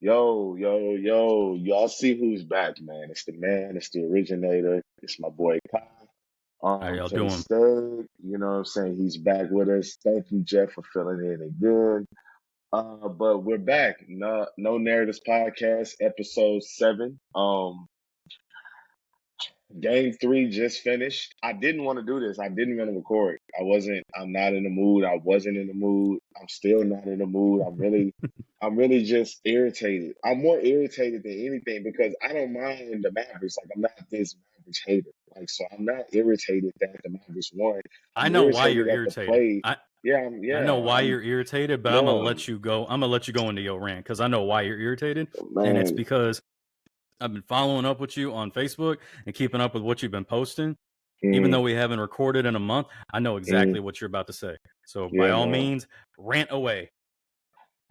Yo. Y'all see who's back, man. It's the man, it's the originator. It's my boy Kai. How y'all To the doing? stage. You know what I'm saying? He's back with us. Thank you, Jeff, for filling in again. But we're back. No Narratives Podcast, episode 7. Game 3 just finished. I didn't want to do this. I didn't want to record. I'm not in the mood. I wasn't in the mood. I'm still not in the mood. I'm really just irritated. I'm more irritated than anything because I don't mind the Mavericks. Like, I'm not this Mavericks hater. Like, so I'm not irritated that the Mavericks won. I I'm know why you're irritated at the irritated. play. I know why I'm you're irritated, but I'm gonna going, let you go. I'm gonna let you go into your rant because I know why you're irritated, and it's man. because I've been following up with you on Facebook and keeping up with what you've been posting. Even Mm, though we haven't recorded in a month, I know exactly mm, what you're about to say. So by yeah, all man. means, rant away.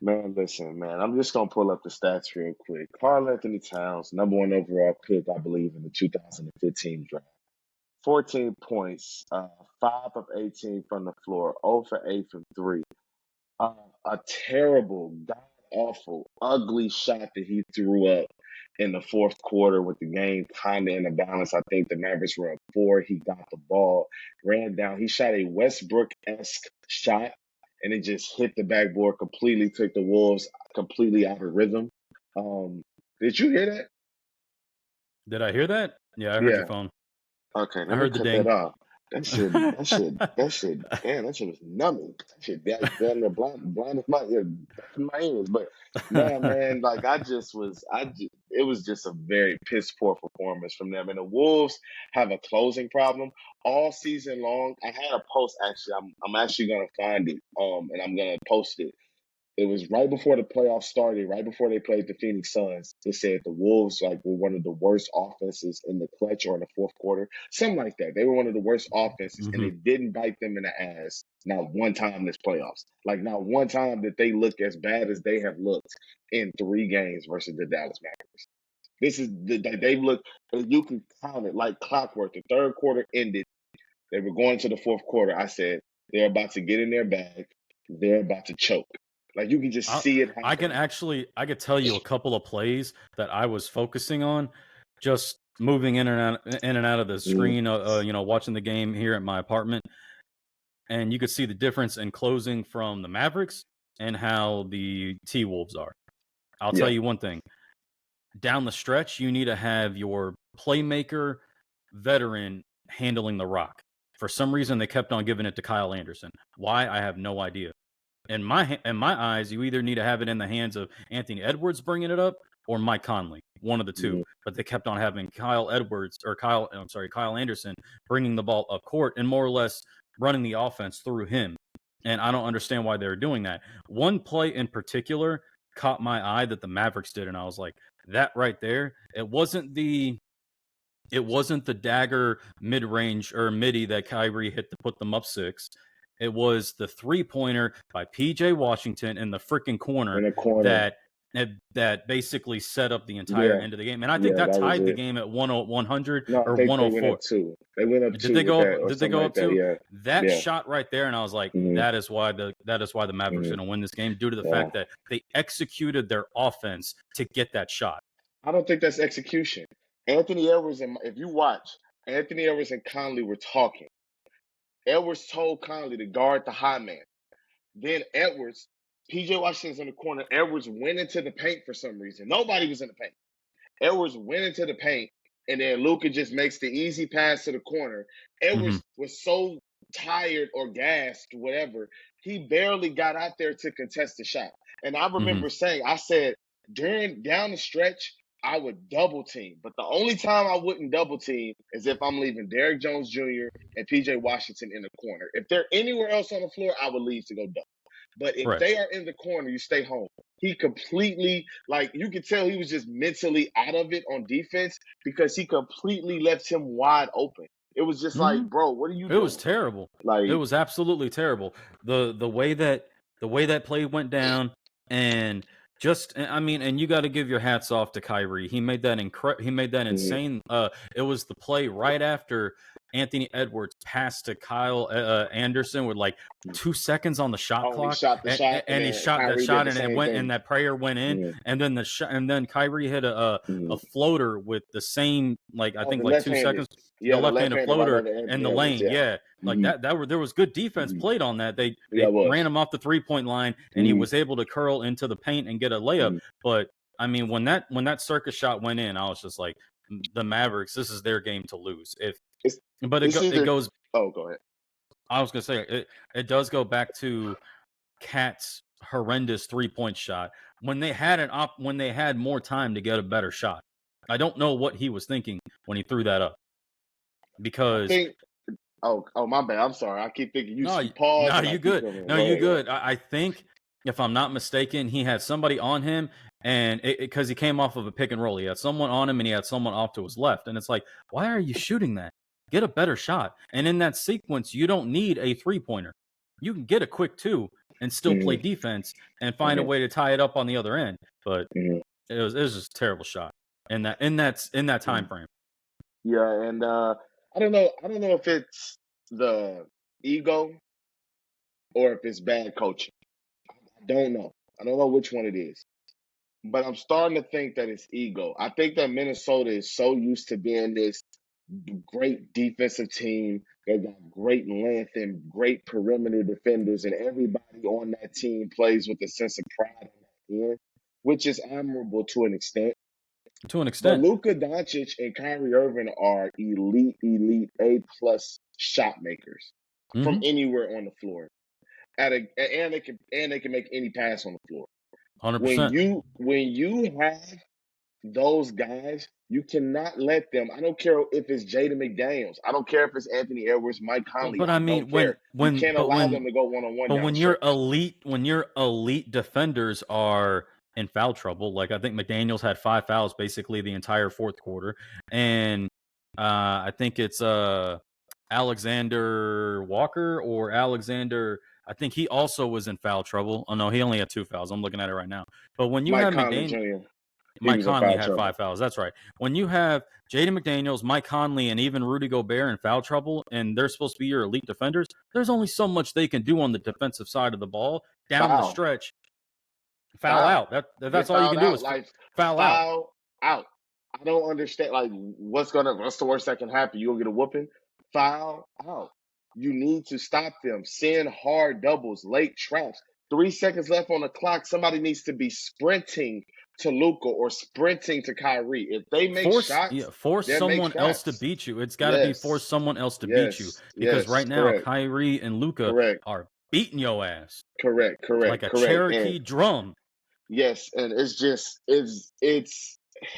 Man, listen, man. I'm just gonna pull up the stats real quick. Karl Anthony Towns, number 1 overall pick, I believe, in the 2015 draft. 14 points, 5 of 18 from the floor, 0 for 8 from 3. Uh, a terrible, god awful, ugly shot that he threw up in the fourth quarter with the game kind of in a balance. I think the Mavericks were up 4. He got the ball, ran down. He shot a Westbrook-esque shot, and it just hit the backboard completely, took the Wolves completely out of rhythm. Um, did you hear that? Did I hear that? Yeah, I heard your Yeah. phone. Okay, I let me heard the cut that ding. off. Damn, that shit was numbing. That shit damn near blinded my ears. But nah, man, like it was just a very piss poor performance from them. And the Wolves have a closing problem all season long. I had a post actually. I'm actually gonna find it. And I'm gonna post it. It was right before the playoffs started, right before they played the Phoenix Suns. They said the Wolves were one of the worst offenses in the clutch or in the fourth quarter, something like that. They were one of the worst offenses, and hmm they didn't bite them in the ass not one time this playoffs. Like not one time that they look as bad as they have looked in 3 games versus the Dallas Mavericks. They look. You can count it like clockwork. The third quarter ended. They were going to the fourth quarter. I said they're about to get in their bag. They're about to choke. Like you can just I, see it happening. I could tell you a couple of plays that I was focusing on, just moving in and out of the Mm, screen, watching the game here at my apartment, and you could see the difference in closing from the Mavericks and how the T-Wolves are. I'll tell yeah, you one thing. Down the stretch, you need to have your playmaker veteran handling the rock. For some reason, they kept on giving it to Kyle Anderson. Why? I have no idea. In my eyes, you either need to have it in the hands of Anthony Edwards bringing it up or Mike Conley, one of the two. mm, But they kept on having Kyle Anderson bringing the ball up court and more or less running the offense through him. And I don't understand why they were doing that. One play in particular caught my eye that the Mavericks did, and I was like, that right there. It wasn't the dagger mid range or midi that Kyrie hit to put them up 6. It was the 3-pointer by PJ Washington in the freaking corner in the corner. that that basically set up the entire Yeah, end of the game. And I think yeah, that that was tied the it. game at 100 No, I or think they went up 104. 2. They went up 2 with that or Did they something go like up that. 2? Yeah, That yeah, shot right there, and I was like, mm, that is why the Mavericks are mm, going to win this game due to the yeah. fact that they executed their offense to get that shot. I don't think that's execution. Anthony Edwards and if you watch, Anthony Edwards and Conley were talking. Edwards told Conley to guard the high man. Then Edwards, PJ Washington's in the corner. Edwards went into the paint for some reason. Nobody was in the paint. Edwards went into the paint, and then Luka just makes the easy pass to the corner. hmm Edwards was so tired or gassed, whatever, he barely got out there to contest the shot. And I hmm remember saying, I said, down the stretch, I would double team. But the only time I wouldn't double team is if I'm leaving Derrick Jones Jr. and PJ Washington in the corner. If they're anywhere else on the floor, I would leave to go double. But if Right. they are in the corner, you stay home. He completely, like, you could tell he was just mentally out of it on defense because he completely left him wide open. It was just like, hmm bro, what are you It was doing? terrible. It Like, was absolutely terrible. The way that play went down, and just I mean, and you got to give your hats off to Kyrie. He made that mm, insane. It was the play right after Anthony Edwards passed to Kyle Anderson with like 2 seconds on the shot Oh, he clock, shot the shot, and and he then shot that Kyrie did shot, the and it same went, and thing. that prayer went in, and then and then Kyrie hit a Mhm. floater with the same, like, I Oh, think the like 2 left-handed. seconds, the Yeah, the left-handed left-handed right floater under in Anthony the Edwards. lane, Yeah. yeah, like Mhm. there was good defense Mhm. played on that. They Yeah, it ran was. him off the 3-point line, and he Mhm. was able to curl into the paint and get a layup. Mhm. But I mean, when that circus shot went in, I was just like, the Mavericks, this is their game to lose. It's But this is it the. goes. Oh, go ahead. I was gonna say it does go back to Cat's horrendous 3-point shot when they had more time to get a better shot. I don't know what he was thinking when he threw that up, I because think. Oh, my bad. I'm sorry. I keep thinking no, you pause, no, and I you keep good. coming. No, Go you ahead. Go ahead. good. I think, if I'm not mistaken, he had somebody on him, and because he came off of a pick and roll, he had someone on him, and he had someone off to his left, and it's like, why are you shooting that? Get a better shot. And in that sequence, you don't need a 3-pointer. You can get a quick 2 and still play Mhm. defense and find a Mhm. way to tie it up on the other end. But Mhm. it was just a terrible shot in that time Mhm. frame. Yeah, and I don't know. I don't know if it's the ego or if it's bad coaching. I don't know. I don't know which one it is. But I'm starting to think that it's ego. I think that Minnesota is so used to being this great defensive team. They got great length and great perimeter defenders, and everybody on that team plays with a sense of pride on that end, which is admirable to an extent. To an But extent. Luka Doncic and Kyrie Irving are elite A+ shot makers from Mm-hmm. anywhere on the floor. And they can make any pass on the floor. 100%. When you have those guys, you cannot let them. I don't care if it's Jaden McDaniels. I don't care if it's Anthony Edwards, Mike Conley. But I I don't mean, care. You can't allow them to go one-on-one but down the stretch. when your elite defenders are in foul trouble, like I think McDaniels had 5 fouls basically the entire fourth quarter, and I think it's Alexander Walker or Alexander. I think he also was in foul trouble. Oh no, he only had 2 fouls. I'm looking at it right now. But when you Mike have Conley McDaniel, Jr. He Mike was in Conley foul had 5 trouble. fouls. That's right. When you have Jaden McDaniels, Mike Conley, and even Rudy Gobert in foul trouble, and they're supposed to be your elite defenders, there's only so much they can do on the defensive side of the ball down the Foul. stretch. Foul Foul. out. That's Get all you fouled can do out. is Like foul out. foul out. I don't understand. Like what's the worst that can happen? You'll get a whooping. Foul out. You need to stop them. Send hard doubles, late traps. 3 seconds left on the clock. Somebody needs to be sprinting to Luka or sprinting to Kyrie. If they make shots, Force they make someone else to shots. beat you. It's got to be force Yes. someone else to beat you, Yes. because Yes. right now Correct. Kyrie and Luka Correct. are beating your ass Correct. like Correct. a Correct. And Cherokee drum. yes, and it's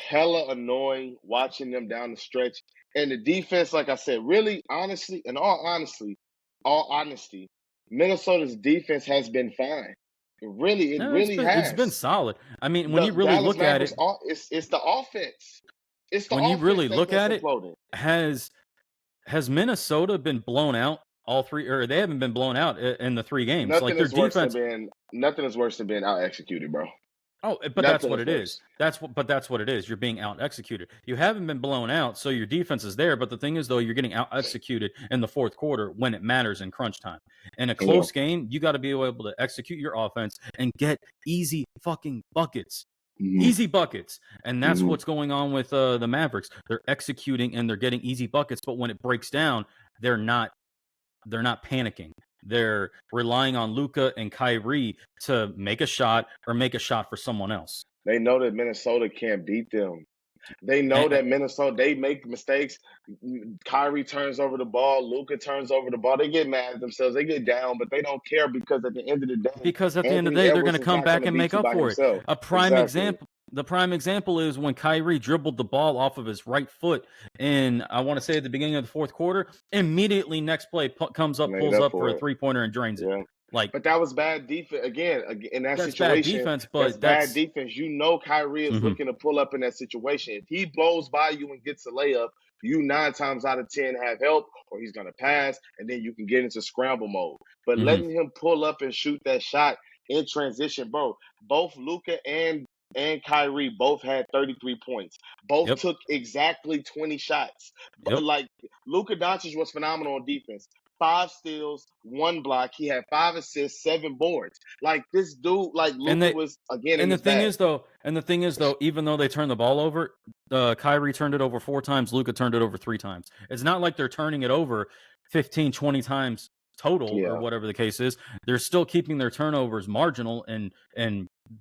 hella annoying watching them down the stretch. And the defense, like I said, really honestly, all honesty, Minnesota's defense has been fine. It No, really it's been has. solid. I mean, when The you really Dallas look at Mavericks, it, it's the offense. It's the when you offense really that's look been at it, imploding. has Minnesota been blown out all 3, or they haven't been blown out in the 3 games? Like their defense. Nothing is worse than being out executed, bro. Oh, but that's Nothing what is it is. worse. That's what it is. You're being out executed. You haven't been blown out, so your defense is there. But the thing is, though, you're getting out executed in the fourth quarter when it matters in crunch time. In a Yeah. close game, you got to be able to execute your offense and get easy fucking buckets. Mhm. Easy buckets. And that's Mhm. what's going on with the Mavericks. They're executing and they're getting easy buckets, but when it breaks down, they're not panicking. They're relying on Luka and Kyrie to make a shot or make a shot for someone else. They know that Minnesota can't beat them. They know And, that Minnesota, they make mistakes. Kyrie turns over the ball. Luka turns over the ball. They get mad at themselves. They get down, but they don't care because at the end of the day, because at the end of the Anthony day, they're going Edwards to is come not going back to and beat make you up by for it. himself. A prime Exactly. example. The prime example is when Kyrie dribbled the ball off of his right foot in, I want to say, at the beginning of the fourth quarter. Immediately, next play comes up, Made pulls up up for a for it. 3-pointer and drains it. Yeah. Like, But that was bad defense. Again, in that that's bad situation, defense, that's but bad that's defense. You know Kyrie is Mhm. looking to pull up in that situation. If he blows by you and gets a layup, you 9 times out of 10 have help, or he's going to pass, and then you can get into scramble mode. But Mhm. letting him pull up and shoot that shot in transition, bro, both Luka and and Kyrie both had 33 points. Both Yep. took exactly 20 shots. Yep. Like, Luka Doncic was phenomenal on defense. 5 steals, 1 block. He had 5 assists, 7 boards. Like, this dude, like, And Luka was, again, in the his thing bag. is though, even though they turned the ball over, Kyrie turned it over 4 times, Luka turned it over 3 times. It's not like they're turning it over 15, 20 times total or Yeah. whatever the case is. They're still keeping their turnovers marginal, and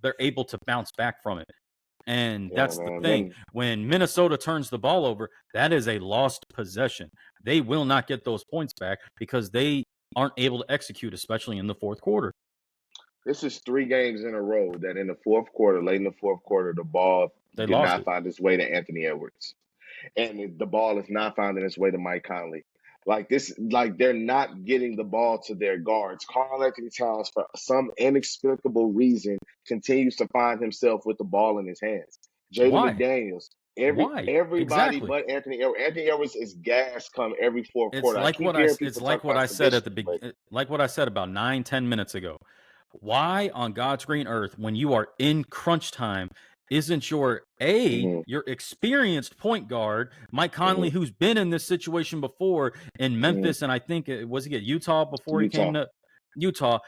they're able to bounce back from it. And Yeah, that's the man. thing. When Minnesota turns the ball over, that is a lost possession. They will not get those points back because they aren't able to execute, especially in the fourth quarter. This is 3 games in a row that in the fourth quarter, late in the fourth quarter, the ball They did lost not it. find its way to Anthony Edwards. And the ball is not finding its way to Mike Conley. Like this, like they're not getting the ball to their guards. Karl Anthony Towns, for some inexplicable reason, continues to find himself with the ball in his hands. Jaden Why? McDaniels, Why? everybody Exactly. but Anthony Edwards. Anthony Edwards is gas come every fourth It's quarter. I like keep what I hearing it's people talk like what about I said at tradition, but like what I said about 9-10 minutes ago. Why on God's green earth, when you are in crunch time, isn't your mhm, your experienced point guard Mike Conley, mhm, who's been in this situation before in mhm, Memphis, and I think was he at Utah before he came Utah. to Utah?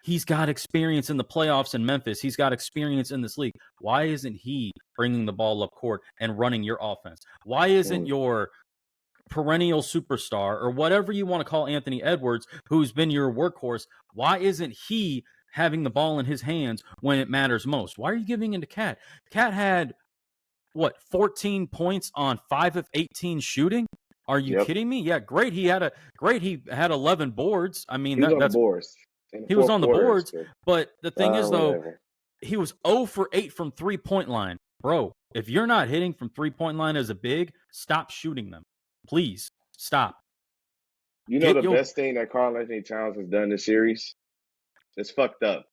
He's got experience in the playoffs in Memphis. He's got experience in this league. Why isn't he bringing the ball up court and running your offense? Why isn't Mhm, your perennial superstar or whatever you want to call Anthony Edwards, who's been your workhorse, why isn't he having the ball in his hands when it matters most? Why are you giving it to Cat? Cat had what, 14 points on 5 of 18 shooting? Are you Yep. kidding me? Yeah, great. He had 11 boards. I mean, He was on the that's boards in the he was fourth on the quarter. boards, but the thing is though, Whatever. he was 0 for 8 from 3-point line. Bro, if you're not hitting from 3-point line as a big, stop shooting them. Please stop. You know Get the your best thing that Karl Anthony Towns has done this series? It's fucked up.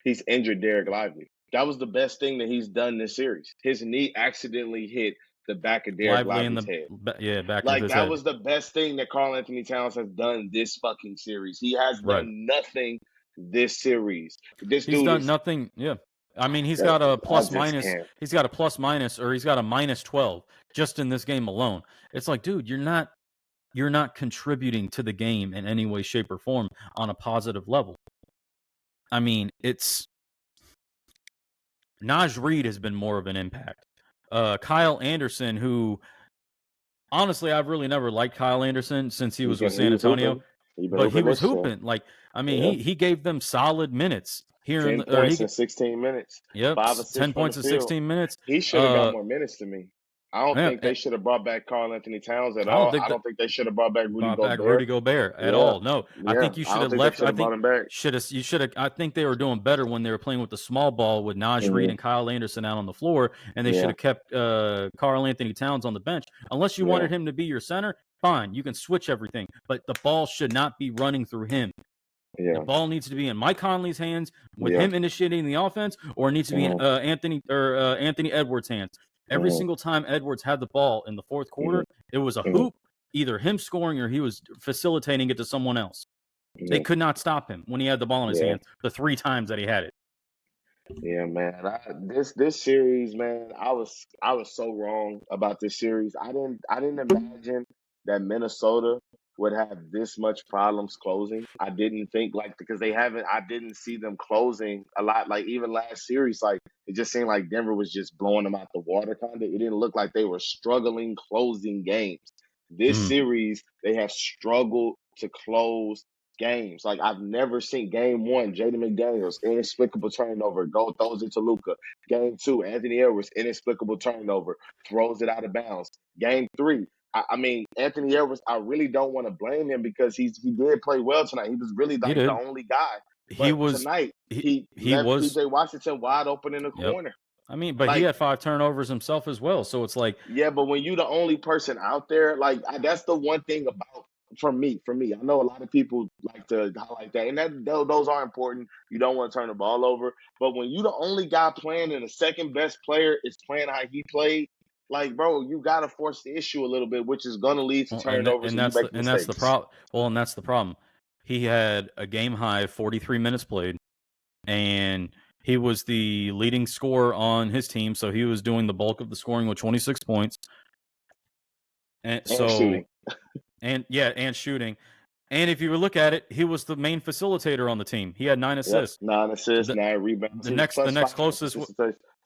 He's injured Derek Lively. That was the best thing that he's done this series. His knee accidentally hit the back of Derek Lively in Lively's the head. back of Like, his that head. was the best thing that Karl Anthony Towns has done this fucking series. He has Right. done nothing this series. This He's dude done is. nothing. Yeah. I mean, he's got a I plus just minus. can't. He's got a plus minus, or he's got a minus 12 just in this game alone. It's like, dude, you're not contributing to the game in any way, shape, or form on a positive level. I mean, it's Naj Reid has been more of an impact. Kyle Anderson, who honestly, I've really never liked Kyle Anderson since he was with He San was Antonio, hooping. He been but he hooping was this year. hooping. Like, I mean, Yeah. he gave them solid minutes here in 10 the, or points he in 16 minutes. yep, 5 assists 10 from the points in field. 16 minutes. He should have got more minutes to me. I don't Yeah, think they should have brought back Karl Anthony Towns at I don't all. think I that don't think they should have brought back Rudy brought back Rudy Gobert. Gobert at Yeah. all. No, I Yeah. think you I should don't have think they left. should I have brought think him back. you should have. I think they were doing better when they were playing with the small ball with Naj Reid Mhm. and Kyle Anderson out on the floor, and they should Yeah. have kept Karl Anthony Towns on the bench. Unless you Yeah. wanted him to be your center, fine, you can switch everything, but the ball should not be running through him. The Yeah. ball needs to be in Mike Conley's hands with Yeah. him initiating the offense, or it needs to be in Mhm. Anthony Edwards' hands. Every Mhm. single time Edwards had the ball in the fourth quarter, Mhm. it was a Mhm. hoop, either him scoring or he was facilitating it to someone else. They Yeah. could not stop him when he had the ball in his Yeah. hands the 3 times that he had it. Yeah, man. This series, man, I was so wrong about this series. I didn't imagine that Minnesota would have this much problems closing. I didn't think, like, because they haven't. I didn't see them closing a lot. Like, even last series, like, it just seemed like Denver was just blowing them out the water. Kind of. It didn't look like they were struggling closing games. This Mm. series, they have struggled to close games. Like, I've never seen game one, Jaden McDaniels, inexplicable turnover, throws it to Luka. Game two, Anthony Edwards, inexplicable turnover, throws it out of bounds. Game three, I mean, Anthony Edwards, I really don't want to blame him because he did play well tonight. He was really He like the did. only guy. He But was tonight, he, he he left was PJ Washington wide open in the yep. corner. I mean, but he Like, had 5 turnovers himself as well, so it's like yeah, but when you the only person out there, like, that's the one thing about from me. I know a lot of people like to highlight that, and those are important. You don't want to turn the ball over, but when you the only guy playing and the second best player is playing how he played, like, bro, you gotta force the issue a little bit, which is gonna lead to well, turnovers and you make that's the mistakes. problem. Well, and that's the problem. He had a game high 43 minutes played, and He was the leading scorer on his team, so he was doing the bulk of the scoring with 26 points. And shooting. And shooting. And if you look at it, he was the main facilitator on the team. He had 9 assists. Yep, 9 assists, 9 rebounds. The next closest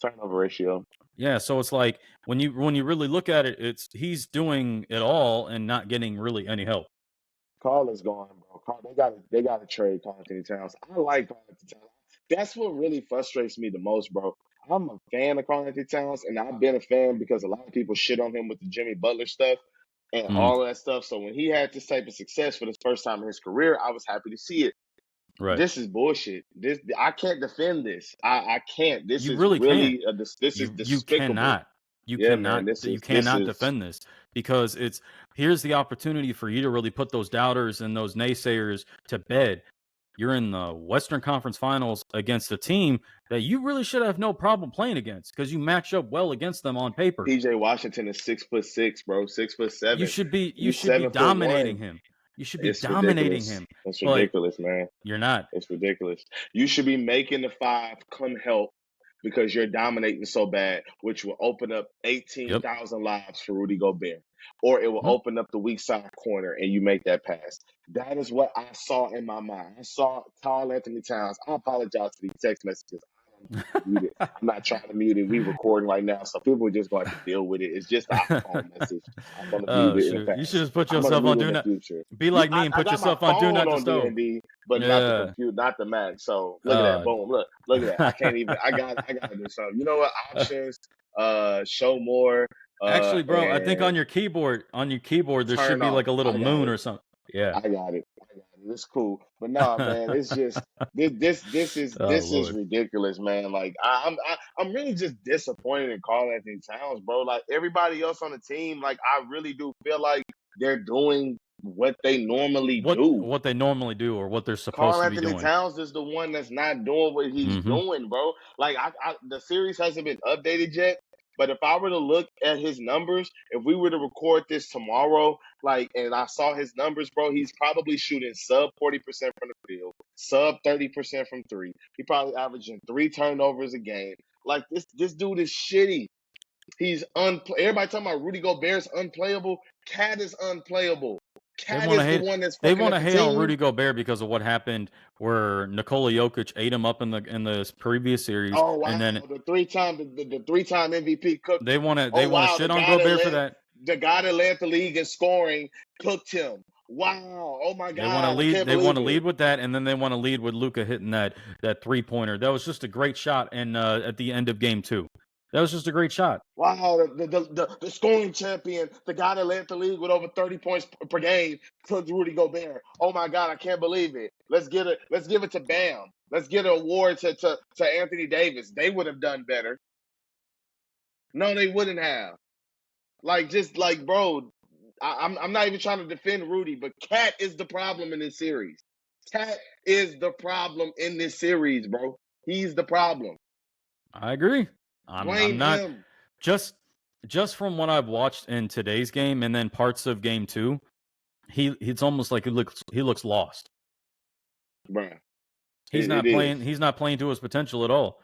turnover ratio. Yeah, so it's like when you really look at it, he's doing it all and not getting really any help. Carl is gone, bro. They got to trade Karl Anthony Towns. I like Karl Anthony Towns. That's what really frustrates me the most, bro. I'm a fan of Karl Anthony Towns, and I've been a fan because a lot of people shit on him with the Jimmy Butler stuff and all of that stuff. So when he had this type of success for the first time in his career, I was happy to see it. Right. This is bullshit. I can't defend this. I can't. This you is really really can't. This is despicable. You cannot. You cannot defend this because here's the opportunity for you to really put those doubters and those naysayers to bed. You're in the Western Conference Finals against a team that you really should have no problem playing against because you match up well against them on paper. PJ Washington is 6'6", bro, 6'7". You should be dominating him. You should be dominating him. It's ridiculous, man. You're not. It's ridiculous. You should be making the 5 come help because you're dominating so bad, which will open up 18,000 lives for Rudy Gobert. Or it will open up the weak side corner and you make that pass. That is what I saw in my mind. I saw Karl Anthony Towns. I apologize for these text messages. I'm not trying to mute it. We recording right now, so people are just going to deal with it. It's just an iPhone message. I'm going to mute it in the past. You should just put yourself on do not. Be like me and put yourself on do not disturb. DND, but not the computer, not the Mac. So look at that. Boom. Look at that. I can't even. I got to do something. You know what? Options. Show more. Actually, bro, I think on your keyboard, there should be like a little moon or something. Yeah, I got it. It's cool, but no, man, it's just this is ridiculous, man. Like I'm really just disappointed in Karl Anthony Towns, bro. Like everybody else on the team, like I really do feel like they're doing what they normally do. What they normally do, or what they're supposed to be doing. Karl Anthony Towns is the one that's not doing what he's doing, bro. Like the series hasn't been updated yet. But if I were to look at his numbers, if we were to record this tomorrow, and I saw his numbers, bro, he's probably shooting sub 40% from the field, sub 30% from 3. He probably averaging 3 turnovers a game. Like this dude is shitty. He's everybody talking about Rudy Gobert's unplayable. Cat is unplayable. Cat is the one that's they want to hate on Rudy Gobert because of what happened where Nikola Jokic ate him up in the previous series. Oh wow! And then the 3-time MVP cooked. They want to shit on Gobert for that. The guy that led the league in scoring cooked him. Wow! Oh my God! They want to lead with that, and then they want to lead with Luka hitting that 3-pointer. That was just a great shot, and at the end of Game 2. That was just a great shot. Wow, the scoring champion, the guy that led the league with over 30 points per game, took Rudy Gobert. Oh my God, I can't believe it. Let's give it to Bam. Let's get an award to Anthony Davis. They would have done better. No, they wouldn't have. Bro, I'm not even trying to defend Rudy, but Cat is the problem in this series. Cat is the problem in this series, bro. He's the problem. I agree. I'm not him. Just from what I've watched in today's game and then parts of Game 2, it's almost like he looks lost. Bruh. He's not playing to his potential at all.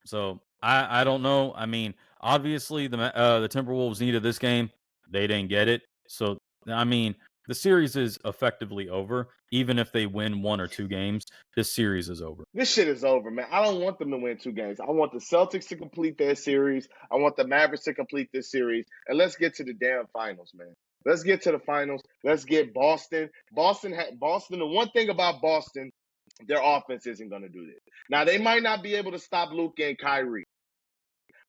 So I don't know. I mean, obviously the Timberwolves needed this game. They didn't get it. So I mean, the series is effectively over. Even if they win 1 or 2 games, this series is over. This shit is over, man. I don't want them to win 2 games. I want the Celtics to complete their series. I want the Mavericks to complete this series. And let's get to the damn finals, man. Let's get to the finals. Let's get Boston. Boston, the one thing about Boston, their offense isn't going to do this. Now, they might not be able to stop Luka and Kyrie.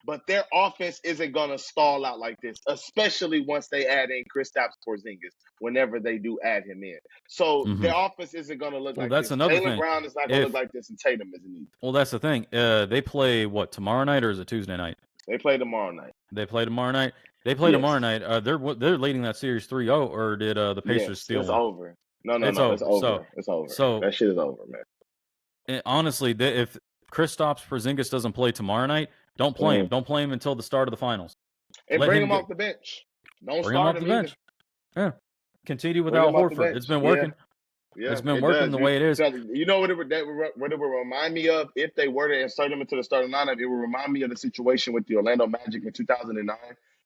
But their offense isn't going to stall out like this, especially once they add in Kristaps Porzingis, whenever they do add him in. So their offense isn't going to look like that's this. Another Jaylen thing. Brown is not going to look like this, and Tatum isn't either. Well, that's the thing. They play, tomorrow night, or is it Tuesday night? They play tomorrow night. They play tomorrow night? They play tomorrow night. They're leading that series 3-0, or did the Pacers steal it's one? Over. No, it's over. It's over. So that shit is over, man. Honestly, if Kristaps Porzingis doesn't play tomorrow night, don't play him. Don't play him until the start of the finals. And bring him off the bench. Don't bring him off the bench. Yeah. Continue without Horford. It's been working. Yeah, It's been it working does. the way it is. So, you know what what it would remind me of if they were to insert him into the starting lineup? It would remind me of the situation with the Orlando Magic in 2009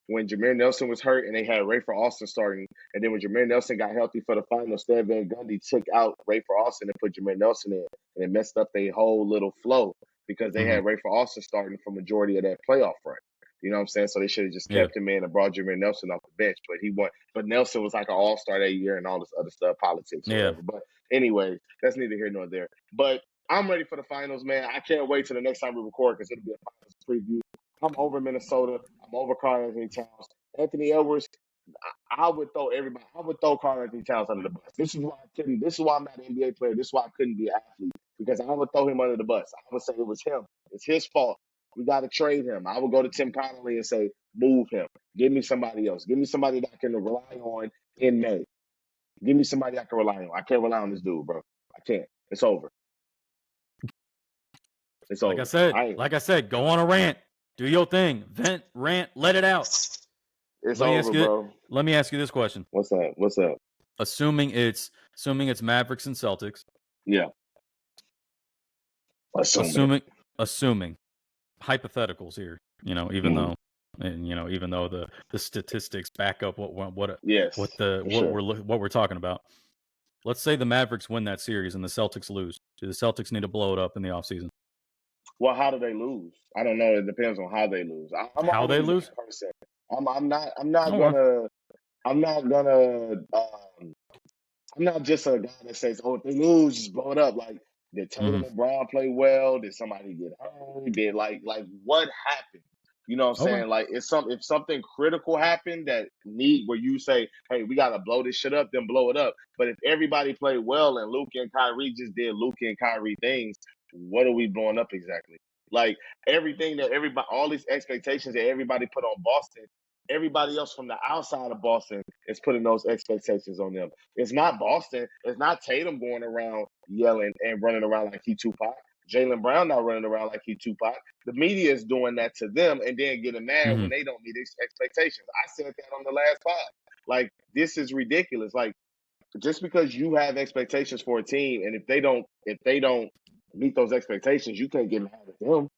when Jameer Nelson was hurt and they had Ray for Austin starting. And then when Jameer Nelson got healthy for the final, Stan Van Gundy took out Ray for Austin and put Jameer Nelson in, and it messed up their whole little flow because they Mhm. had Ray for Austin starting for majority of that playoff run. You know what I'm saying? So they should have just Yeah. kept him in and brought Jameer Nelson off the bench. But he won. But Nelson was like an all-star that year and all this other stuff, politics or Yeah. whatever. But anyways, that's neither here nor there. But I'm ready for the finals, man. I can't wait till the next time we record because it'll be a finals preview. I'm over Minnesota. I'm over Karl Anthony Towns. Anthony Edwards, I would throw everybody. I would throw Karl Anthony Towns under the bus. This is why I couldn't. This is why I'm not an NBA player. This is why I couldn't be an athlete because I would throw him under the bus. I would say it was him. It's his fault. We got to trade him. I would go to Tim Connolly and say, move him. Give me somebody else. Give me somebody that I can rely on in May. Give me somebody I can rely on. I can't rely on this dude, bro. I can't. It's over. It's Like over. I said, go on a rant. Do your thing. Vent, rant, let it out. It's Let me over, bro. Let me ask you this question. What's up? Assuming it's Mavericks and Celtics. Yeah. Assuming hypotheticals here, even though the statistics back up what we're talking about. Let's say the Mavericks win that series and the Celtics lose. Do the Celtics need to blow it up in the offseason? Well, how do they lose? I don't know. It depends on how they lose. I'm How they always lose? that person. I'm not just a guy that says, "Oh, if they lose, just blow it up." Like, did Tatum and Brown play well? Did somebody get hurt? Did like what happened? You know what I'm saying? Like, if something critical happened where you say, "Hey, we gotta blow this shit up," then blow it up. But if everybody played well and Luka and Kyrie just did Luka and Kyrie things, what are we blowing up exactly? Like everything that all these expectations that everybody put on Boston, everybody else from the outside of Boston is putting those expectations on them. It's not Boston. It's not Tatum going around yelling and running around like he Tupac. Jaylen Brown not running around like he Tupac. The media is doing that to them and then getting mad when they don't meet expectations. I said that on the last pod. Like, this is ridiculous. Like, just because you have expectations for a team, and if they don't meet those expectations, you can't get mad at them.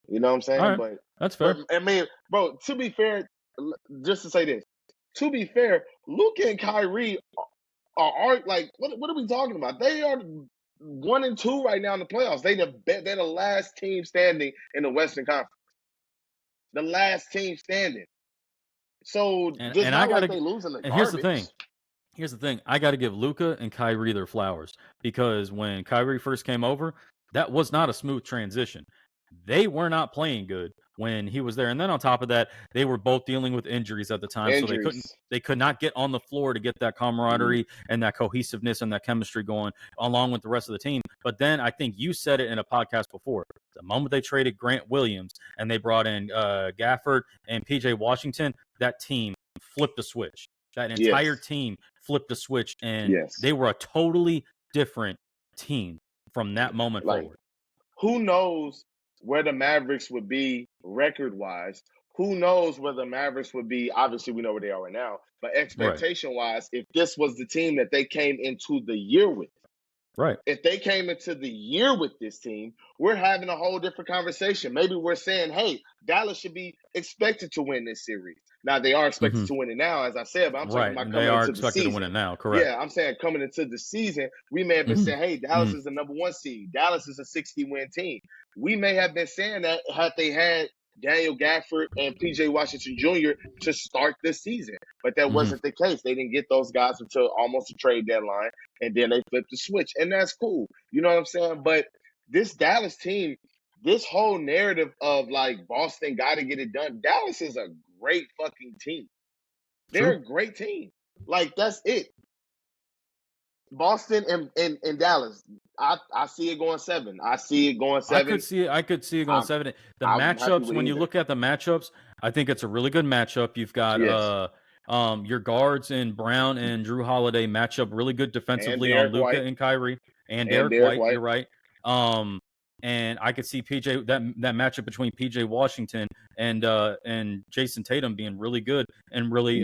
You know what I'm saying? All right. But that's fair. I mean, bro, to be fair, just to say this, to be fair, Luka and Kyrie are like, what are we talking about? They are 1 and 2 right now in the playoffs. They're the last team standing in the Western Conference. The last team standing. So just not like they losing the garbage. Here's the thing. I got to give Luka and Kyrie their flowers because when Kyrie first came over, that was not a smooth transition. They were not playing good when he was there. And then on top of that, they were both dealing with injuries at the time. So they could not get on the floor to get that camaraderie and that cohesiveness and that chemistry going along with the rest of the team. But then I think you said it in a podcast before. The moment they traded Grant Williams and they brought in Gafford and PJ Washington, that team flipped a switch. That entire team flipped a switch, and they were a totally different team from that moment forward. Who knows where the Mavericks would be record-wise? Who knows where the Mavericks would be? Obviously, we know where they are right now. But expectation-wise, if this was the team that they came into the year with, right? If they came into the year with this team, we're having a whole different conversation. Maybe we're saying, hey, Dallas should be expected to win this series. Now, they are expected to win it now, as I said, but I'm talking about coming into the season. They are expected to win it now, correct. Yeah, I'm saying coming into the season, we may have been saying, hey, Dallas is the number 1 seed. Dallas is a 60-win team. We may have been saying that had they had Daniel Gafford and PJ Washington Jr. to start this season. But that wasn't the case. They didn't get those guys until almost the trade deadline, and then they flipped the switch. And that's cool. You know what I'm saying? But this Dallas team, this whole narrative of, like, Boston got to get it done, Dallas is a great fucking team. They're a great team. Like, that's it. Boston and Dallas. I see it going 7. I see it going 7. I could see it going 7. The matchups, when you look at the matchups, I think it's a really good matchup. You've got your guards in Brown and Drew Holiday match up really good defensively on Luka and Kyrie and Derek White. You're right. And I could see PJ that matchup between PJ Washington and Jason Tatum being really good and really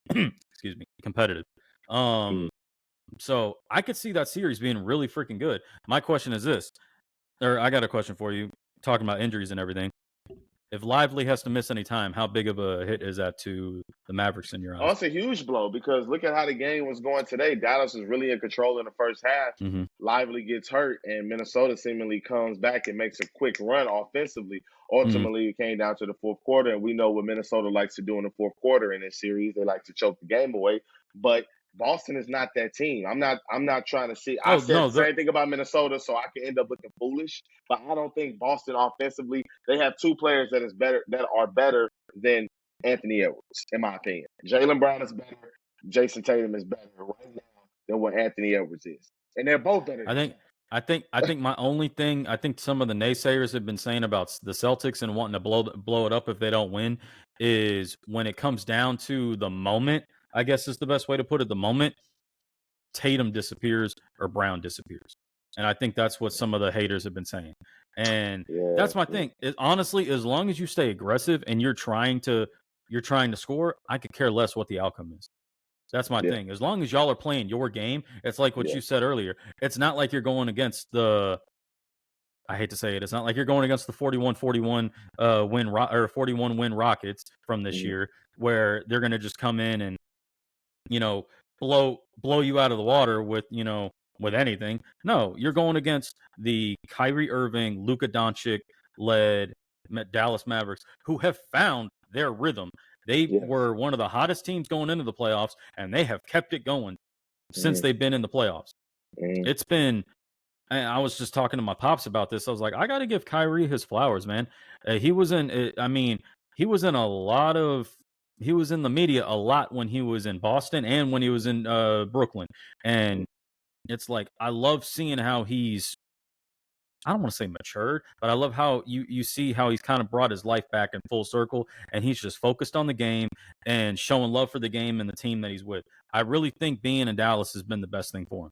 excuse me, competitive. Mm. So I could see that series being really freaking good. My question is this, or I got a question for you, talking about injuries and everything. If Lively has to miss any time, how big of a hit is that to the Mavericks in your Oh, eyes? it's a huge blow because look at how the game was going today. Dallas was really in control in the first half. Mm-hmm. Lively gets hurt, and Minnesota seemingly comes back and makes a quick run offensively. Mm-hmm. Ultimately, it came down to the fourth quarter, and we know what Minnesota likes to do in the fourth quarter in this series. They like to choke the game away. But Boston is not that team. I'm not trying to see. I Oh said no, the same thing about Minnesota, so I can end up looking foolish. But I don't think Boston offensively, they have two players that are better than Anthony Edwards, in my opinion. Jaylen Brown is better. Jason Tatum is better right now than what Anthony Edwards is. And they're both better I than think him. I think my only thing, I think some of the naysayers have been saying about the Celtics and wanting to blow it up if they don't win, is when it comes down to the moment, I guess is the best way to put it, the moment Tatum disappears or Brown disappears. And I think that's what some of the haters have been saying. And Yeah, that's my yeah, thing. Honestly, as long as you stay aggressive and you're trying to score, I could care less what the outcome is. That's my yeah, thing. As long as y'all are playing your game, it's like what yeah. you said earlier. It's not like you're going against the, I hate to say it, it's not like you're going against the 41-41 or 41 win Rockets from this Mm, year where they're going to just come in and, you know, blow you out of the water with, with anything. No, you're going against the Kyrie Irving, Luka Doncic led Dallas Mavericks who have found their rhythm. They yes. were one of the hottest teams going into the playoffs, and they have kept it going since Mm, they've been in the playoffs. mm, It's been, and I was just talking to my pops about this. I was like, I got to give Kyrie his flowers, man. He was in, I mean, he was in a lot of, he was in the media a lot when he was in Boston and when he was in Brooklyn. mm. And it's like, I love seeing how he's, I don't want to say matured, but I love how you see how he's kind of brought his life back in full circle, and he's just focused on the game and showing love for the game and the team that he's with. I really think being in Dallas has been the best thing for him.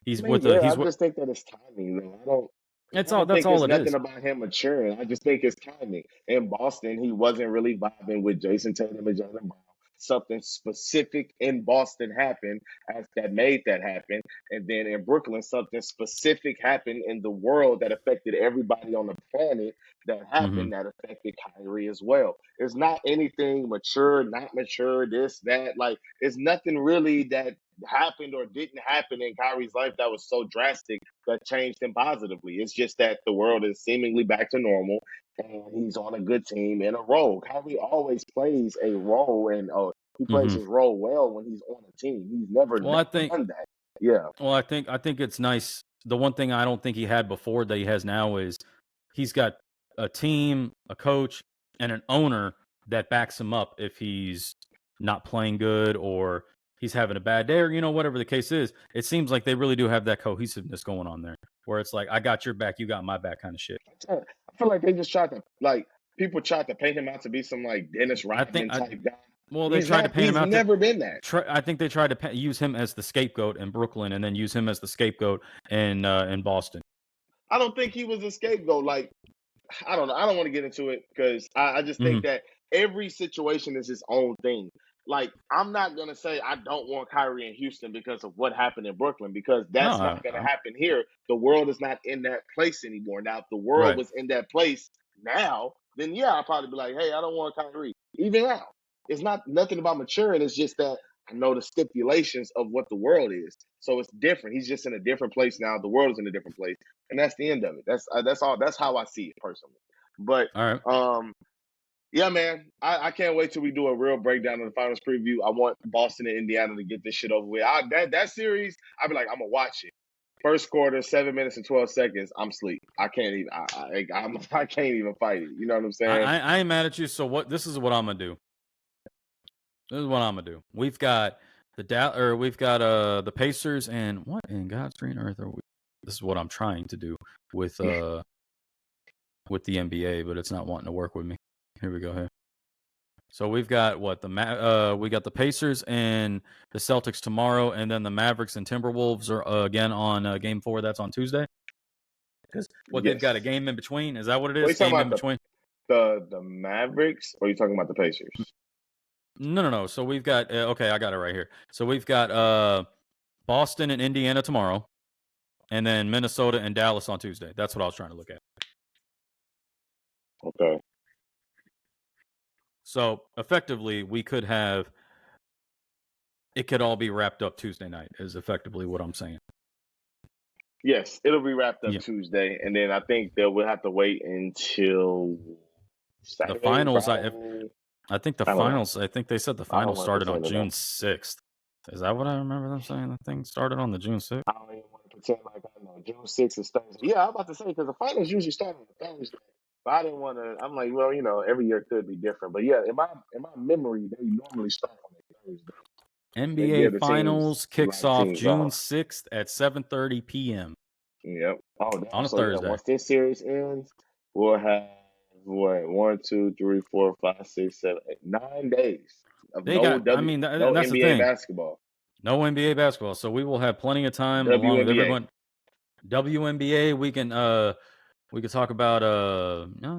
I mean, yeah, I He's with, just think that it's timing, though. I don't that's think all it's it is. nothing about him maturing. I just think it's timing. In Boston, he wasn't really vibing with Jason Tatum and Jaylen Brown. Something specific in Boston happened as that made that happen. And then in Brooklyn, something specific happened in the world that affected everybody on the planet that Hmm. happened that affected Kyrie as well. It's not anything mature, not mature, this, that. Like, it's nothing really that happened or didn't happen in Kyrie's life that was so drastic that changed him positively. It's just that the world is seemingly back to normal and he's on a good team in a role. Kyrie always plays a role and he plays Hmm. his role well when he's on a team. He's never Well, not I think, done that. Yeah. I think it's nice. The one thing I don't think he had before that he has now is he's got a team, a coach, and an owner that backs him up if he's not playing good or he's having a bad day or whatever the case is. It seems like they really do have that cohesiveness going on there, where it's like I got your back, you got my back kind of shit. I feel like they just tried to like people tried to paint him out to be some like Dennis I think Rodman I type guy. well they He's tried to not. paint him He's out to. never been that. I think they tried to use him as the scapegoat in Brooklyn, and then use him as the scapegoat in Boston. I don't think he was a scapegoat. Like I don't know. I don't want to get into it because I just think Hmm. that every situation is its own thing. Like, I'm not going to say I don't want Kyrie in Houston because of what happened in Brooklyn, because No, that's not going to happen here. The world is not in that place anymore. Now, if the world right. was in that place now, then yeah, I'd probably be like, hey, I don't want Kyrie. Even now, it's not nothing about maturing. It's just that I know the stipulations of what the world is. So it's different. He's just in a different place now. The world is in a different place, and that's the end of it. That's all. That's how I see it personally. But All right. um, yeah, man, I can't wait till we do a real breakdown of the finals preview. I want Boston and Indiana to get this shit over with. That series, I'd be like, I'm gonna watch it. First quarter, 7 minutes and 12 seconds, I'm asleep. I can't even. I can't even fight it. You know what I'm saying? I ain't mad at you. So what? This is what I'm gonna do. This is what I'm gonna do. We've got we've got the Pacers, and what in God's green earth are we? This is what I'm trying to do with the NBA, but it's not wanting to work with me. Here we go. Here. So we've got what we got the Pacers and the Celtics tomorrow, and then the Mavericks and Timberwolves are again on Game 4. That's on Tuesday. Because what they've got a Yes. game in between. Is that what it What are is? you talking Game in about between. the Mavericks, or are you talking about the Pacers? No. So we've got okay, I got it right here. So we've got Boston and Indiana tomorrow, and then Minnesota and Dallas on Tuesday. That's what I was trying to look at. Okay. So effectively, we could have it could all be wrapped up Tuesday night. Is effectively what I'm saying. Yes, it'll be wrapped up Yeah. Tuesday, and then I think that we'll have to wait until The Saturday, finals, Friday. I think the I don't know. finals. I think they said the I don't finals want to started on pretend to know. June 6th. Is that what I remember them saying? The thing started on the June 6th. I don't even want to pretend like I know. June 6th is Thursday. Yeah, I'm about to say because the finals usually start on a Thursday. But I didn't want to. I'm like, well, every year could be different. But yeah, in my memory, they normally start on a Thursday. They NBA give the teams Finals kicks black off teams June off. 6th at 7:30 p.m. Yep. Oh, damn. on a So yeah, Thursday. once this series ends, we'll have what 1, 2, 3, 4, 5, 6, 7, 8, 9 days of They got. I mean, no that's the NBA thing. basketball. No NBA basketball, so we will have plenty of time along with WNBA. everyone. WNBA, we could talk about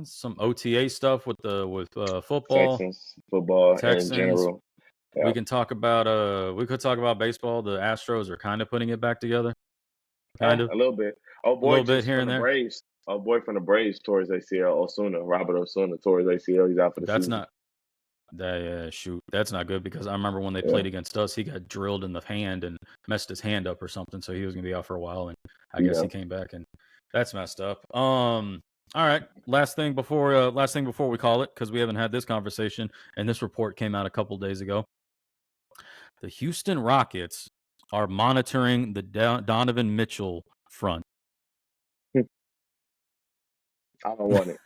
some OTA stuff with football, Texans football in Texans. general. We Yeah. can talk about we could talk about baseball. The Astros are kind of putting it back together, kind of A little bit. Oh a boy, little bit just here from and the there. Braves. Oh boy, from the Braves towards ACL. Robert Osuna towards ACL. He's out for the That's season. not shoot. That's not good because I remember when they Yeah. played against us, he got drilled in the hand and messed his hand up or something, so he was gonna be out for a while. And I guess he came back, and that's messed up. All right. Last thing before we call it, because we haven't had this conversation, and this report came out a couple days ago. The Houston Rockets are monitoring the Donovan Mitchell front. I don't want it.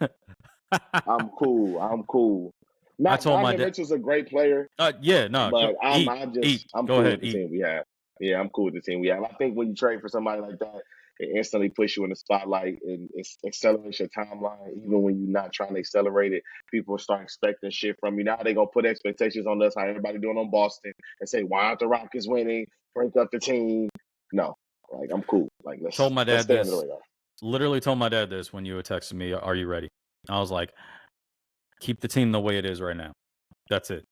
I'm cool. I told my Donovan dad. Mitchell's a great player, Yeah, no. but I'm Go cool ahead, with the eat. team we have. Yeah, I'm cool with the team we have. I think when you trade for somebody like that, it instantly puts you in the spotlight and it accelerates your timeline. Even when you're not trying to accelerate it, people start expecting shit from you. Now they're gonna put expectations on us, how everybody doing on Boston, and say, "Why aren't the Rockets winning? Break up the team." No, like I'm cool. Like Told my let's dad stay under the this. radar. Literally told my dad this when you were texting me. Are you ready? I was like, keep the team the way it is right now. That's it.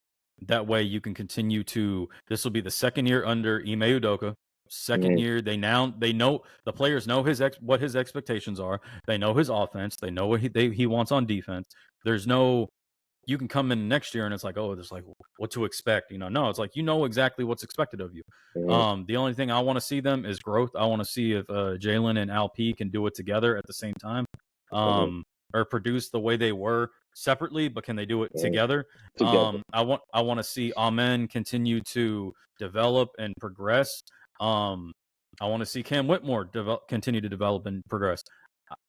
That way you can continue to. This will be the second year under Ime Udoka. Second year, they know the players know what his expectations are. They know his offense. They know what he wants on defense. There's no. You can come in next year and it's like, oh, there's like what to expect. No, it's like exactly what's expected of you. The only thing I want to see them is growth. I want to see if Jalen and Alp can do it together at the same time, or produce the way they were separately, but can they do it together? Together. I want to see Amen continue to develop and progress. I want to see Cam Whitmore continue to develop and progress.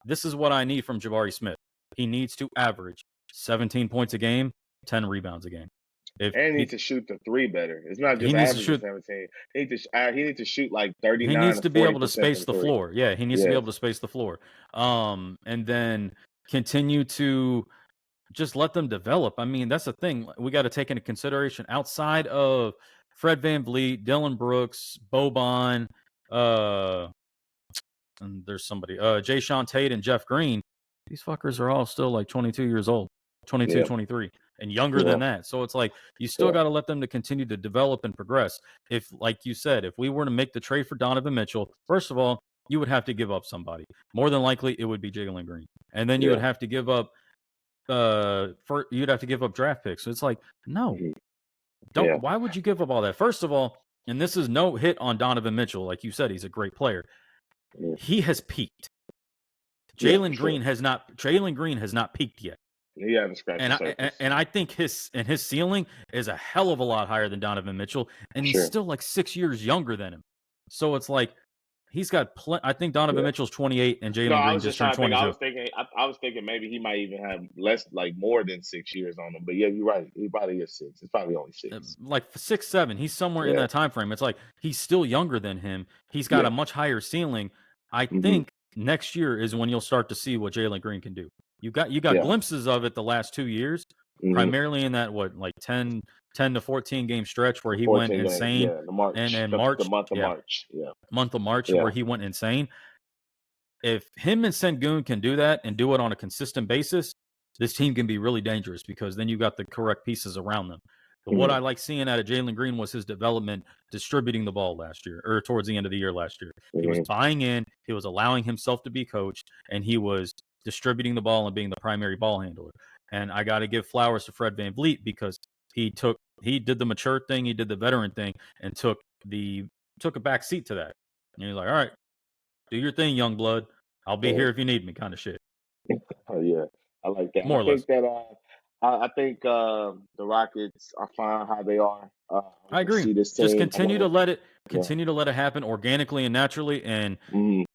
This is what I need from Jabari Smith. He needs to average 17 points a game, 10 rebounds a game. And he needs to shoot the three better. It's not just he needs to averaging shoot, 17. He needs to shoot like he 39 needs to to be able to 40% space from the three. floor. Yeah, he needs to be able to space the floor. And then continue to just let them develop. I mean, that's the thing we got to take into consideration outside of Fred VanVleet, Dylan Brooks, Boban, and there's somebody, Jay Sean Tate and Jeff Green. These fuckers are all still like 22 years old, 22, 23, and younger than that. So it's like you still got to let them to continue to develop and progress. If, like you said, if we were to make the trade for Donovan Mitchell, first of all, you would have to give up somebody. More than likely, it would be Jalen Green, and then you would have to give up. You'd have to give up draft picks. So it's like, no, don't. Why would you give up all that? First of all, and this is no hit on Donovan Mitchell, like you said, he's a great player. He has peaked. Jalen Green has not. Jalen Green has not peaked yet. He hasn't scratched the surface. And I think his ceiling is a hell of a lot higher than Donovan Mitchell, and he's still like 6 years younger than him. So it's like he's got. I think Donovan Mitchell's 28, and Jalen Green just turned 22. I was thinking maybe he might even have more than 6 years on him. But yeah, you're right. He probably is 6. It's probably only 6. Like 6, 7. He's somewhere in that time frame. It's like he's still younger than him. He's got a much higher ceiling. I think next year is when you'll start to see what Jalen Green can do. You got glimpses of it the last 2 years, primarily in that 10 to 14 game stretch where he went insane. The March, and in the month of March. Month of March where he went insane. If him and Sengun can do that and do it on a consistent basis, this team can be really dangerous because then you got the correct pieces around them. What I like seeing out of Jalen Green was his development distributing the ball last year, or towards the end of the year last year. He was buying in, he was allowing himself to be coached, and he was distributing the ball and being the primary ball handler. And I got to give flowers to Fred VanVleet because he did the mature thing, he did the veteran thing, and took a back seat to that. And he's like, all right, do your thing, young blood. I'll be here if you need me, kind of shit. Oh yeah, I like that. More I or less. think that I think the Rockets are fine how they are. I agree. See this Just team. continue to let it happen organically and naturally. And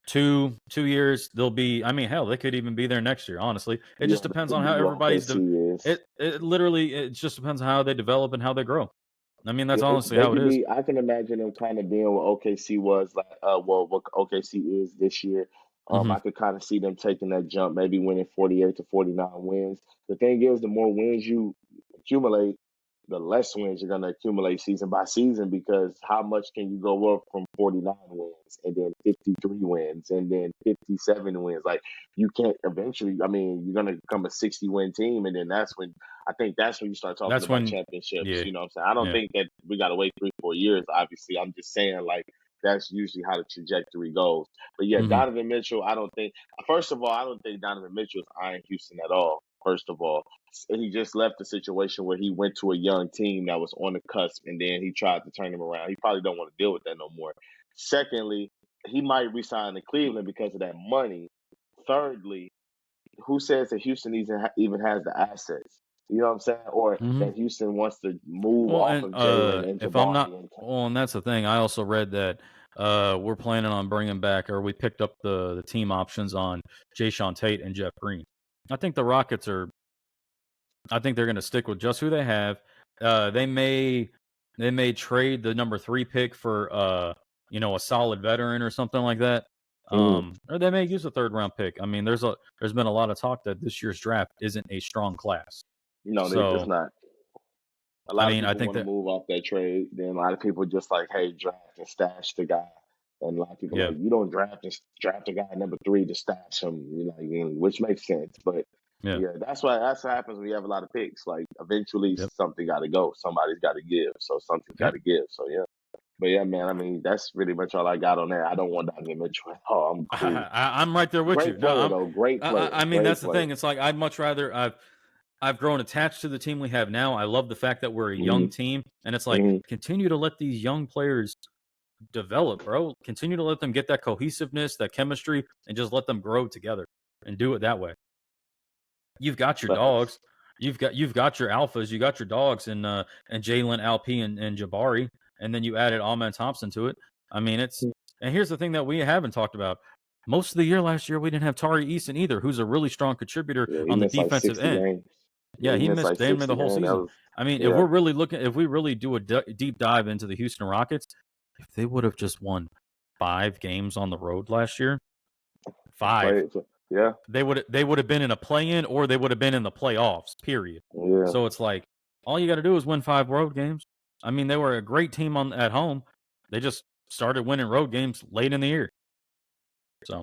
2 years, they'll be. I mean, hell, they could even be there next year. Honestly, it just depends on how everybody's. It literally it just depends on how they develop and how they grow. I mean, that's honestly how it is. I can imagine them kind of being what OKC was like. Well, what OKC is this year. I could kind of see them taking that jump, maybe winning 48 to 49 wins. The thing is, the more wins you accumulate, the less wins you're going to accumulate season by season, because how much can you go up from 49 wins and then 53 wins and then 57 wins? Like, you can't eventually, I mean, you're going to become a 60-win team, and then that's when you start talking about championships. Yeah, You know what I'm saying? I don't think that we got to wait 3-4 years, obviously. I'm just saying, like, that's usually how the trajectory goes. But yeah, Donovan Mitchell, first of all, I don't think Donovan Mitchell is eyeing Houston at all. First of all, he just left a situation where he went to a young team that was on the cusp, and then he tried to turn him around. He probably don't want to deal with that no more. Secondly, he might resign to Cleveland because of that money. Thirdly, who says that Houston even has the assets? You know what I'm saying? Or that Houston wants to move off of Jalen and if I'm not, Jabari. and that's the thing. I also read that we're planning on bringing back, or we picked up the team options on Jayshawn Tate and Jeff Green. I think the Rockets are. I think they're going to stick with just who they have. They may trade the number 3 pick for a solid veteran or something like that. Or they may use a 3rd round pick. I mean, there's been a lot of talk that this year's draft isn't a strong class. No, it's not. A lot of people want to move off that trade. Then a lot of people just like, hey, draft and stash the guy. And a lot of people like, you don't draft a guy at number 3 to stash him, which makes sense. But yeah, that's what happens when you have a lot of picks. Like, eventually something got to go. Somebody's got to give. So something's got to give. So yeah. But yeah, man, I mean, that's pretty much all I got on that. I don't want Donovan Mitchell at all. I'm cool. I'm right there with you. Great player, though. Great player. I mean, that's the thing. It's like, I'd much rather I've grown attached to the team we have now. I love the fact that we're a young team, and it's like, continue to let these young players develop, bro. Continue to let them get that cohesiveness, that chemistry, and just let them grow together and do it that way. You've got your dogs, you've got your alphas, you got your dogs, and Jalen, Alp, and Jabari, and then you added Amen Thompson to it. I mean, and here's the thing that we haven't talked about. Most of the year last year, we didn't have Tari Eason either, who's a really strong contributor on the defensive end. Yeah, he missed damn near the whole season. I mean, if we really do a deep dive into the Houston Rockets, if they would have just won 5 games on the road last year, 5, they would have been in a play-in, or they would have been in the playoffs. Period. Yeah. So it's like, all you got to do is win 5 road games. I mean, they were a great team at home. They just started winning road games late in the year. So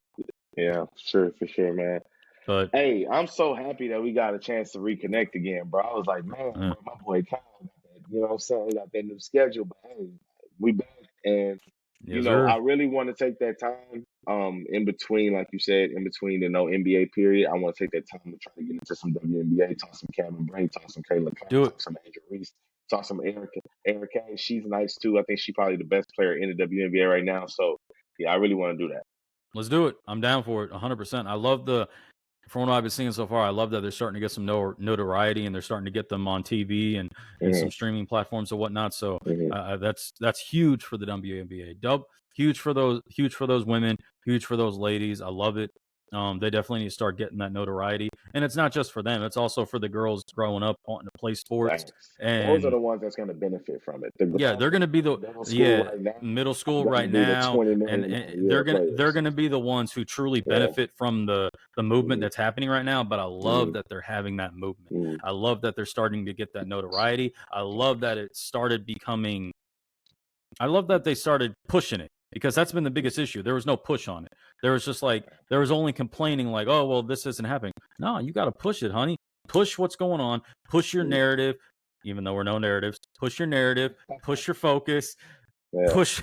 yeah, for sure, man. But hey, I'm so happy that we got a chance to reconnect again, bro. I was like, man, bro, my boy Kyle got that, you know what I'm saying? We got that new schedule, but hey, we back, and I really want to take that time in between, like you said, in between the no NBA period. I want to take that time to try to get into some WNBA, talk some Cameron Brink, talk some Kayla Clark, talk some Angel Reese, talk some Erica. She's nice too. I think she's probably the best player in the WNBA right now. So yeah, I really want to do that. Let's do it. I'm down for it 100%. I love from what I've been seeing so far, I love that they're starting to get some notoriety, and they're starting to get them on TV and some streaming platforms and whatnot. So that's huge for the WNBA. Huge for those women, huge for those ladies. I love it. They definitely need to start getting that notoriety, and it's not just for them; it's also for the girls growing up wanting to play sports. And those are the ones that's going to benefit from it. They're going to be the middle school right now, and they're going to be the ones who truly benefit from the movement that's happening right now. But I love that they're having that movement. I love that they're starting to get that notoriety. I love that it started becoming. I love that they started pushing it, because that's been the biggest issue. There was no push on it. There was just there was only complaining like, oh, well, this isn't happening. No, you got to push it, honey. Push what's going on. Push your narrative, even though we're no narratives. push your narrative, push your focus, Yeah. push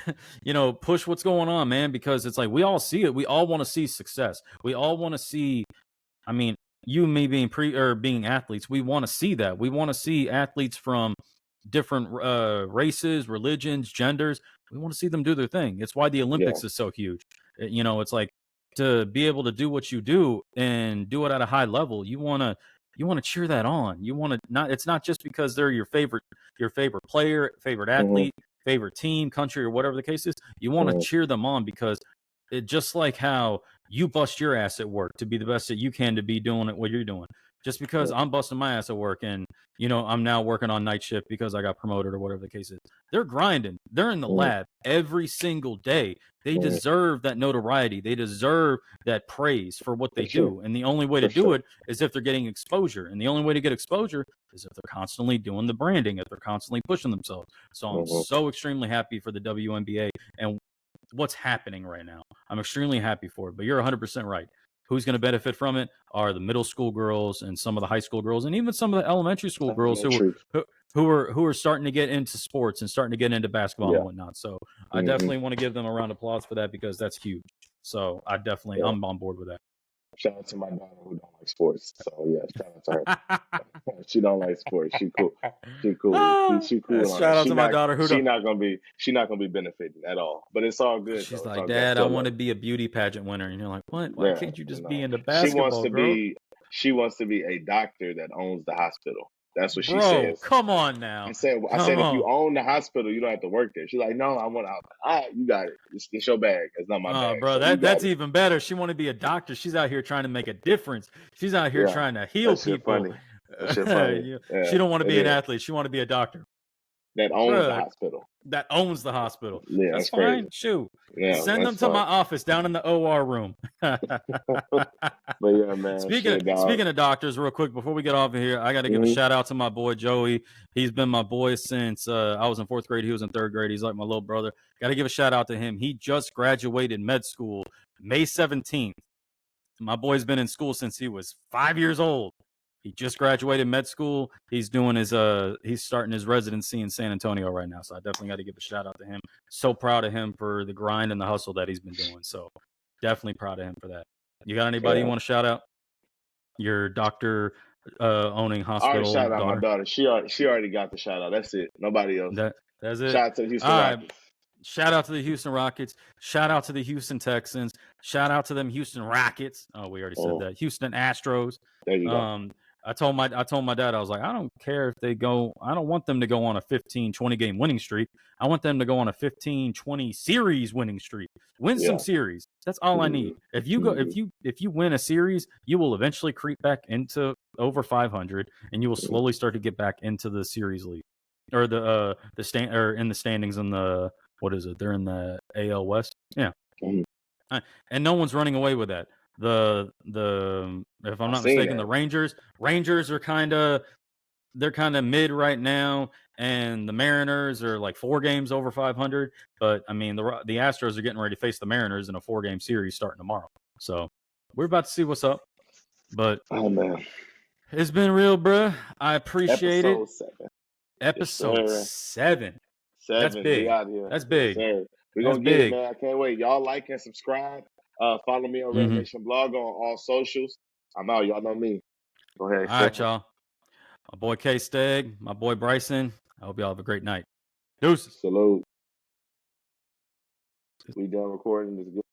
push what's going on, man, because it's like we all see it. We all want to see success. We all want to see, I mean, you and me being athletes, we want to see that. We want to see athletes from different races, religions, genders. We want to see them do their thing. It's why the Olympics is so huge. It's like, to be able to do what you do and do it at a high level, you want to cheer that on. You want to not, it's not just because they're your favorite player, favorite athlete, favorite team, country, or whatever the case is. You want to cheer them on because it, just like how you bust your ass at work to be the best that you can to be doing it what you're doing. Just because I'm busting my ass at work and I'm now working on night shift because I got promoted or whatever the case is. They're grinding. They're in the lab every single day. They deserve that notoriety. They deserve that praise for what they do. And the only way to do it is if they're getting exposure. And the only way to get exposure is if they're constantly doing the branding, if they're constantly pushing themselves. So I'm so extremely happy for the WNBA and what's happening right now. I'm extremely happy for it. But you're 100% right. Who's going to benefit from it are the middle school girls and some of the high school girls and even some of the elementary school girls who are starting to get into sports and starting to get into basketball and whatnot. So I definitely want to give them a round of applause for that because that's huge. So I'm on board with that. Shout out to my daughter who don't like sports. So yeah, shout out to her. She don't like sports. She cool. She cool. She cool. Shout out to my daughter who she's not gonna be benefiting at all. But it's all good. She's like, Dad, I want to be a beauty pageant winner. And you're like, what? Why can't you just be into basketball? She wants to be a doctor that owns the hospital. That's what she says. Come on now. I said, if you own the hospital, you don't have to work there. She's like, no, I want out. All right, you got it. It's your bag. It's not my bag. Bro, that's even better. She want to be a doctor. She's out here trying to make a difference. She's out here trying to heal people. That shit funny. She don't want to be an athlete. She want to be a doctor. That owns the hospital. That owns the hospital. Yeah, that's fine. Crazy. Shoot. Yeah, send them to my office down in the OR room. But yeah, man. Speaking of doctors, real quick, before we get off of here, I got to give a shout out to my boy Joey. He's been my boy since I was in 4th grade. He was in 3rd grade. He's like my little brother. Got to give a shout out to him. He just graduated med school May 17th. My boy's been in school since he was 5 years old. He just graduated med school. He's doing he's starting his residency in San Antonio right now. So I definitely got to give a shout out to him. So proud of him for the grind and the hustle that he's been doing. So definitely proud of him for that. You got anybody you want to shout out? Your doctor owning hospital. I shout out my daughter. She already got the shout out. That's it. Nobody else. That's it. Shout out to the Houston Rockets. Shout out to the Houston Rockets. Shout out to the Houston Texans. Shout out to them Houston Rockets. Oh, we already said that. Houston Astros. There you go. I told my dad, I was like, I don't care if they go. I don't want them to go on a 15-20 game winning streak. I want them to go on a 15-20 series winning streak. Win some series. That's all I need. If you win a series, you will eventually creep back into over 500, and you will slowly start to get back into the series league or the in the standings in the, what is it? They're in the AL West. Yeah. And no one's running away with that. The if I'm not mistaken, the Rangers are kind of mid right now, and the Mariners are like 4 games over 500. But I mean, the Astros are getting ready to face the Mariners in a 4-game series starting tomorrow. So we're about to see what's up. But oh man, it's been real, bruh. I appreciate it. 7. Episode 7. That's big. That's big. Yes, we're gonna get it, man. I can't wait. Y'all like and subscribe. Follow me on RedNationBlogga on all socials. I'm out. Y'all know me. Go ahead. All right, y'all. My boy K-Steg, my boy Bryson. I hope y'all have a great night. Deuces. Salute. We done recording. This good.